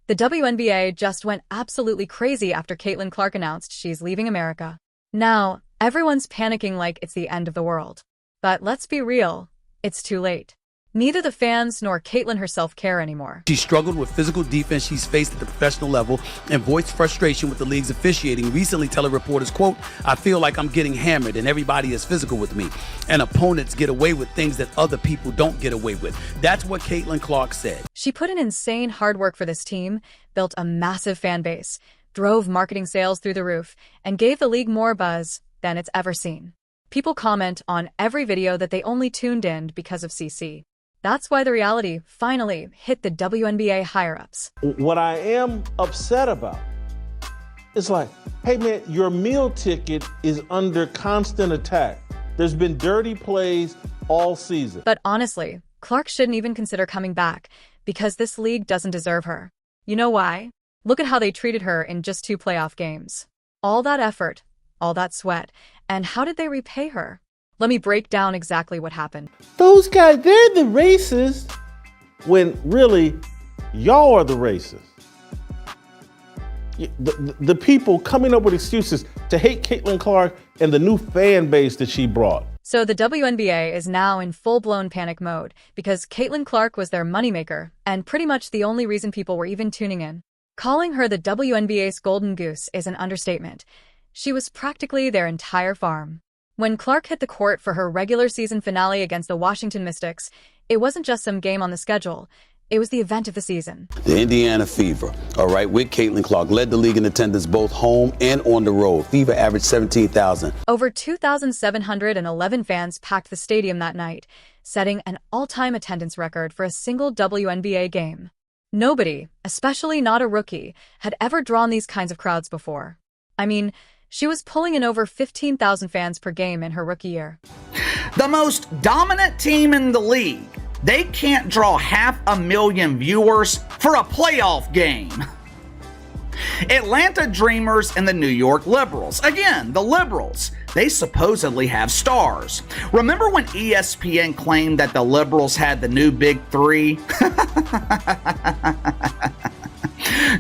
The WNBA just went absolutely crazy after Caitlin Clark announced she's leaving America. Now, everyone's panicking like it's the end of the world. But let's be real, it's too late. Neither the fans nor Caitlin herself care anymore. She struggled with physical defense she's faced at the professional level and voiced frustration with the league's officiating, recently telling reporters, quote, "I feel like I'm getting hammered and everybody is physical with me, and opponents get away with things that other people don't get away with." That's what Caitlin Clark said. She put in insane hard work for this team, built a massive fan base, drove marketing sales through the roof, and gave the league more buzz than it's ever seen. People comment on every video that they only tuned in because of CC. That's why the reality finally hit the WNBA higher-ups. What I am upset about is like, hey man, your meal ticket is under constant attack. There's been dirty plays all season. But honestly, Clark shouldn't even consider coming back because this league doesn't deserve her. You know why? Look at how they treated her in just 2 playoff games. All that effort, all that sweat, and how did they repay her? Let me break down exactly what happened. Those guys, they're the racists when really y'all are the racists. The people coming up with excuses to hate Caitlin Clark and the new fan base that she brought. So the WNBA is now in full-blown panic mode because Caitlin Clark was their moneymaker and pretty much the only reason people were even tuning in. Calling her the WNBA's golden goose is an understatement. She was practically their entire farm. When Clark hit the court for her regular season finale against the Washington Mystics, it wasn't just some game on the schedule. It was the event of the season. The Indiana Fever, all right, with Caitlin Clark, led the league in attendance both home and on the road. Fever averaged 17,000. Over 2,711 fans packed the stadium that night, setting an all-time attendance record for a single WNBA game. Nobody, especially not a rookie, had ever drawn these kinds of crowds before. I mean, she was pulling in over 15,000 fans per game in her rookie year. The most dominant team in the league. They can't draw 500,000 viewers for a playoff game. Atlanta Dreamers and the New York Liberals. Again, the Liberals. They supposedly have stars. Remember when ESPN claimed that the Liberals had the new Big Three?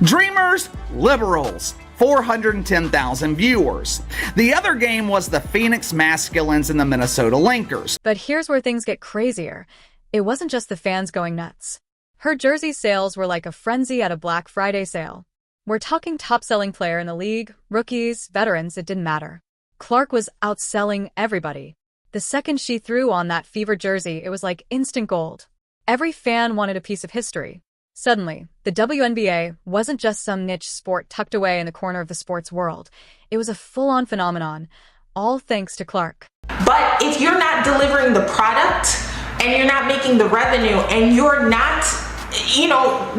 Dreamers, Liberals. 410,000 viewers. The other game was the Phoenix Masculines and the Minnesota Lakers. But here's where things get crazier. It wasn't just the fans going nuts. Her jersey sales were like a frenzy at a Black Friday sale. We're talking top-selling player in the league, rookies, veterans, it didn't matter. Clark was outselling everybody. The second she threw on that Fever jersey, it was like instant gold. Every fan wanted a piece of history. Suddenly, the WNBA wasn't just some niche sport tucked away in the corner of the sports world. It was a full-on phenomenon, all thanks to Clark. But if you're not delivering the product and you're not making the revenue and you're not,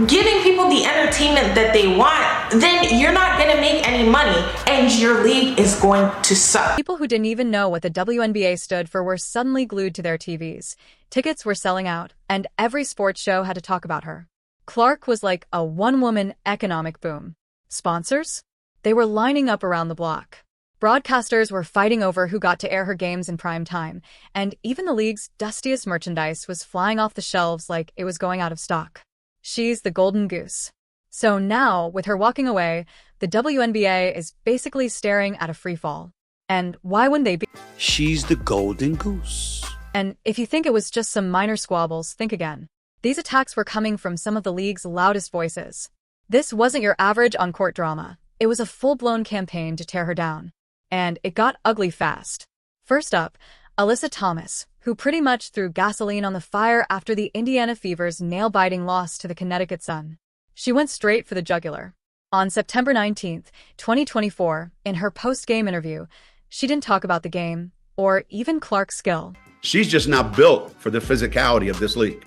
giving people the entertainment that they want, then you're not going to make any money and your league is going to suck. People who didn't even know what the WNBA stood for were suddenly glued to their TVs. Tickets were selling out, and every sports show had to talk about her. Clark was like a one-woman economic boom. Sponsors? They were lining up around the block. Broadcasters were fighting over who got to air her games in prime time, and even the league's dustiest merchandise was flying off the shelves like it was going out of stock. She's the golden goose. So now, with her walking away, the WNBA is basically staring at a freefall. And why wouldn't they be? She's the golden goose. And if you think it was just some minor squabbles, think again. These attacks were coming from some of the league's loudest voices. This wasn't your average on-court drama. It was a full-blown campaign to tear her down. And it got ugly fast. First up, Alyssa Thomas, who pretty much threw gasoline on the fire after the Indiana Fever's nail-biting loss to the Connecticut Sun. She went straight for the jugular. On September 19th, 2024, in her post-game interview, she didn't talk about the game or even Clark's skill. She's just not built for the physicality of this league.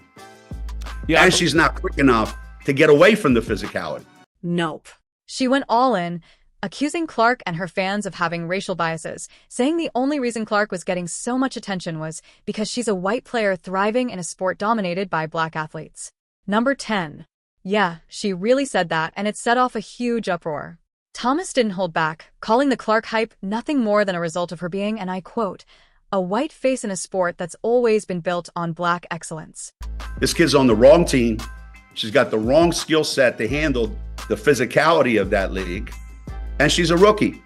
Yeah, and she's not quick enough to get away from the physicality. Nope. She went all in, accusing Clark and her fans of having racial biases, saying the only reason Clark was getting so much attention was because she's a white player thriving in a sport dominated by black athletes. Number 10. Yeah, she really said that, and it set off a huge uproar. Thomas didn't hold back, calling the Clark hype nothing more than a result of her being, and I quote, a white face in a sport that's always been built on black excellence. This kid's on the wrong team. She's got the wrong skill set to handle the physicality of that league, and she's a rookie.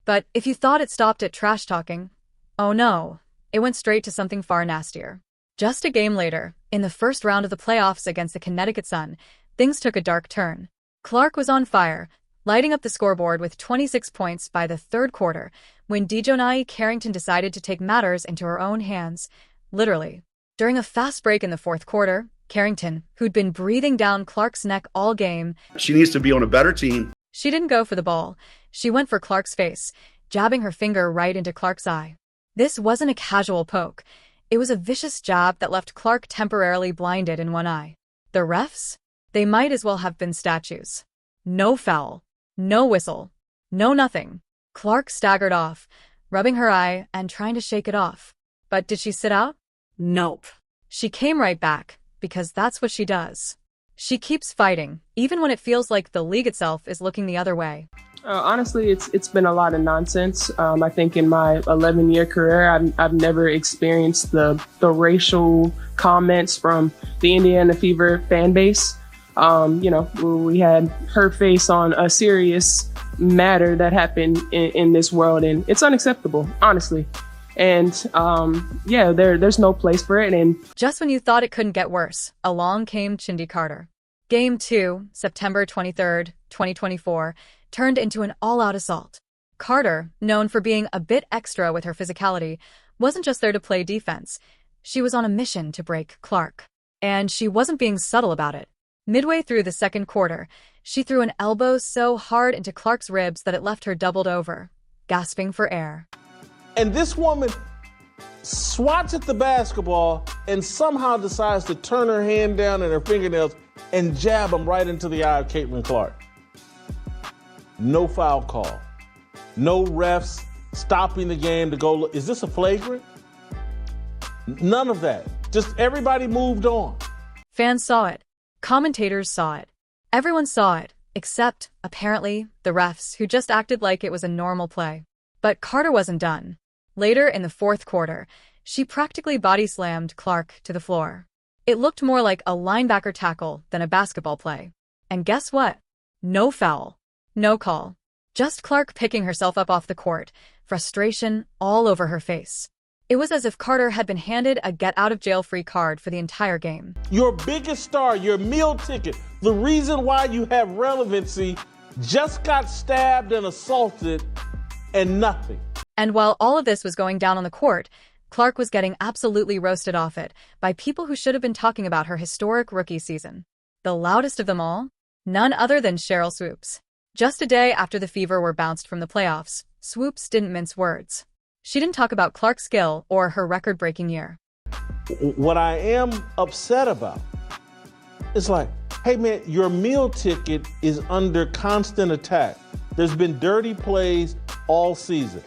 But if you thought it stopped at trash talking, oh no, it went straight to something far nastier. Just a game later, in the first round of the playoffs against the Connecticut Sun, things took a dark turn. Clark was on fire, lighting up the scoreboard with 26 points by the third quarter, when Dejounte Carrington decided to take matters into her own hands, literally. During a fast break in the fourth quarter, Carrington, who'd been breathing down Clark's neck all game, She needs to be on a better team. she didn't go for the ball. She went for Clark's face, jabbing her finger right into Clark's eye. This wasn't a casual poke. It was a vicious jab that left Clark temporarily blinded in one eye. The refs? They might as well have been statues. No foul. No whistle. No nothing. Clark staggered off, rubbing her eye and trying to shake it off. But did she sit out? Nope. She came right back, because that's what she does. She keeps fighting, even when it feels like the league itself is looking the other way. Honestly, it's been a lot of nonsense. I think in my 11-year career, I've never experienced the racial comments from the Indiana Fever fan base. We had her face on a serious matter that happened in this world, and it's unacceptable, honestly. And there's no place for it. And just when you thought it couldn't get worse, along came Chindy Carter. Game 2, September 23rd, 2024, turned into an all-out assault. Carter, known for being a bit extra with her physicality, wasn't just there to play defense. She was on a mission to break Clark. And she wasn't being subtle about it. Midway through the second quarter, she threw an elbow so hard into Clark's ribs that it left her doubled over, gasping for air. And this woman swats at the basketball and somehow decides to turn her hand down and her fingernails and jab them right into the eye of Caitlin Clark. No foul call. No refs stopping the game to go look. Is this a flagrant? None of that. Just everybody moved on. Fans saw it. Commentators saw it. Everyone saw it, except, apparently, the refs, who just acted like it was a normal play. But Carter wasn't done. Later in the fourth quarter, she practically body-slammed Clark to the floor. It looked more like a linebacker tackle than a basketball play. And guess what? No foul. No call. Just Clark picking herself up off the court, frustration all over her face. It was as if Carter had been handed a get-out-of-jail-free card for the entire game. Your biggest star, your meal ticket, the reason why you have relevancy, just got stabbed and assaulted and nothing. And while all of this was going down on the court, Clark was getting absolutely roasted off it by people who should have been talking about her historic rookie season. The loudest of them all? None other than Sheryl Swoopes. Just a day after the Fever were bounced from the playoffs, Swoopes didn't mince words. She didn't talk about Clark's skill or her record-breaking year. What I am upset about is like, hey man, your meal ticket is under constant attack. There's been dirty plays all season.